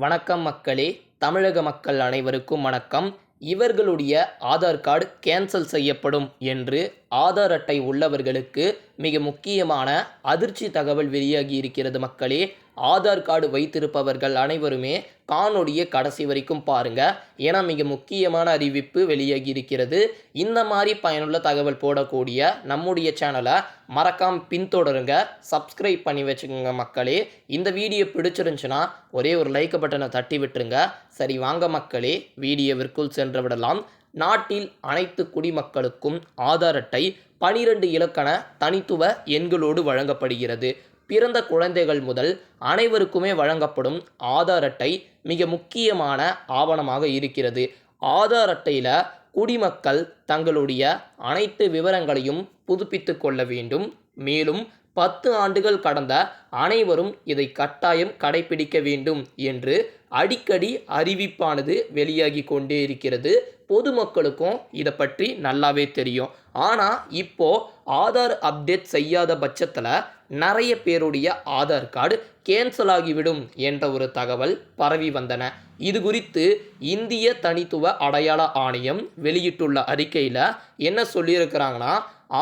வணக்கம் மக்களே. தமிழக மக்கள் அனைவருக்கும் வணக்கம். இவர்களுடைய ஆதார் கார்டு கேன்சல் செய்யப்படும் என்று ஆதார் அட்டை உள்ளவர்களுக்கு மிக முக்கியமான அதிர்ச்சி தகவல் வெளியாகி இருக்கிறது மக்களே. ஆதார் கார்டு வைத்திருப்பவர்கள் அனைவருமே காணொளியை கடைசி வரைக்கும் பாருங்க. ஏன்னா மிக முக்கியமான அறிவிப்பு வெளியாகி இருக்கிறது. இந்த மாதிரி பயனுள்ள தகவல் போடக்கூடிய நம்முடைய சேனலை மறக்காம பின்தொடருங்க, சப்ஸ்கிரைப் பண்ணி வச்சுக்கோங்க மக்களே. இந்த வீடியோ பிடிச்சிருந்துச்சுன்னா ஒரே ஒரு லைக் பட்டனை தட்டி விட்டுருங்க. சரி வாங்க மக்களே, வீடியோவிற்குள் சென்று விடலாம். நாட்டில் அனைத்து குடிமக்களுக்கும் ஆதார் அட்டை 12 இலக்கண தனித்துவ எண்களோடு வழங்கப்படுகிறது. பிறந்த குழந்தைகள் முதல் அனைவருக்குமே வழங்கப்படும் ஆதார் அட்டை மிக முக்கியமான ஆவணமாக இருக்கிறது. ஆதார் அட்டையில் குடிமக்கள் தங்களுடைய அனைத்து விவரங்களையும் புதுப்பித்து கொள்ள வேண்டும். மேலும் 10 ஆண்டுகள் கடந்த அனைவரும் இதை கட்டாயம் கடைபிடிக்க வேண்டும் என்று அடிக்கடி அறிவிப்பானது வெளியாகி கொண்டே இருக்கிறது. பொதுமக்களுக்கும் இதை பற்றி நல்லாவே தெரியும். ஆனால் இப்போ ஆதார் அப்டேட் செய்யாத பட்சத்தில் நிறைய பேருடைய ஆதார் கார்டு கேன்சல் ஆகிவிடும் என்ற ஒரு தகவல் பரவி வந்தன. இது குறித்து இந்திய தனித்துவ அடையாள ஆணையம் வெளியிட்டுள்ள அறிக்கையில் என்ன சொல்லியிருக்கிறாங்கன்னா,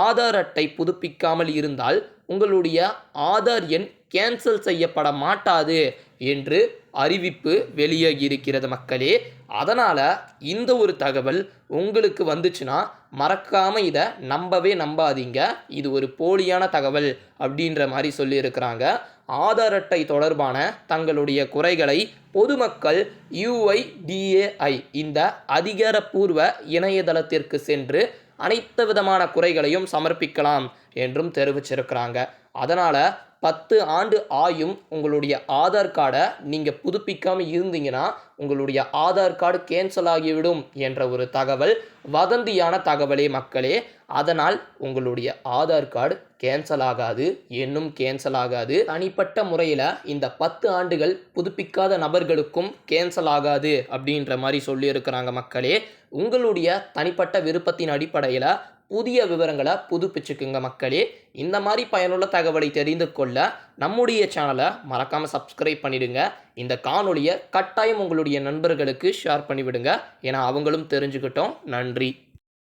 ஆதார் அட்டை புதுப்பிக்காமல் இருந்தால் உங்களுடைய ஆதார் எண் கேன்சல் செய்யப்பட மாட்டாது என்று அறிவிப்பு வெளியாகி இருக்கிறது மக்களே. அதனால் இந்த ஒரு தகவல் உங்களுக்கு வந்துச்சுன்னா மறக்காமல் இதை நம்பாதீங்க. இது ஒரு போலியான தகவல் அப்படின்ற மாதிரி சொல்லியிருக்கிறாங்க. ஆதார் அட்டை தொடர்பான தங்களுடைய குறைகளை பொதுமக்கள் UIDAI இந்த அதிகாரப்பூர்வ இணையதளத்திற்கு சென்று அனைத்து விதமான குறைகளையும் சமர்ப்பிக்கலாம் என்றும் தெரிவிச்சிருக்கிறாங்க. அதனால் 10 ஆண்டு ஆயும் உங்களுடைய ஆதார் கார்டை நீங்கள் புதுப்பிக்காமல் இருந்தீங்கன்னா உங்களுடைய ஆதார் கார்டு கேன்சல் ஆகிவிடும் என்ற ஒரு தகவல் வதந்தியான தகவலே மக்களே. அதனால் உங்களுடைய ஆதார் கார்டு கேன்சல் ஆகாது, இன்னும் கேன்சல் ஆகாது. தனிப்பட்ட முறையில் இந்த 10 ஆண்டுகள் புதுப்பிக்காத நபர்களுக்கும் கேன்சல் ஆகாது அப்படின்ற மாதிரி சொல்லியிருக்கிறாங்க மக்களே. உங்களுடைய தனிப்பட்ட விருப்பத்தின் அடிப்படையில் புதிய விவரங்களை புதுப்பிச்சுக்குங்க மக்களே. இந்த மாதிரி பயனுள்ள தகவலை தெரிந்து கொள்ள நம்முடைய சேனலை மறக்காமல் சப்ஸ்கிரைப் பண்ணிவிடுங்க. இந்த காணொளியை கட்டாயம் உங்களுடைய நண்பர்களுக்கு ஷேர் பண்ணிவிடுங்க, ஏன்னா அவங்களும் தெரிஞ்சுக்கிட்டோம். நன்றி.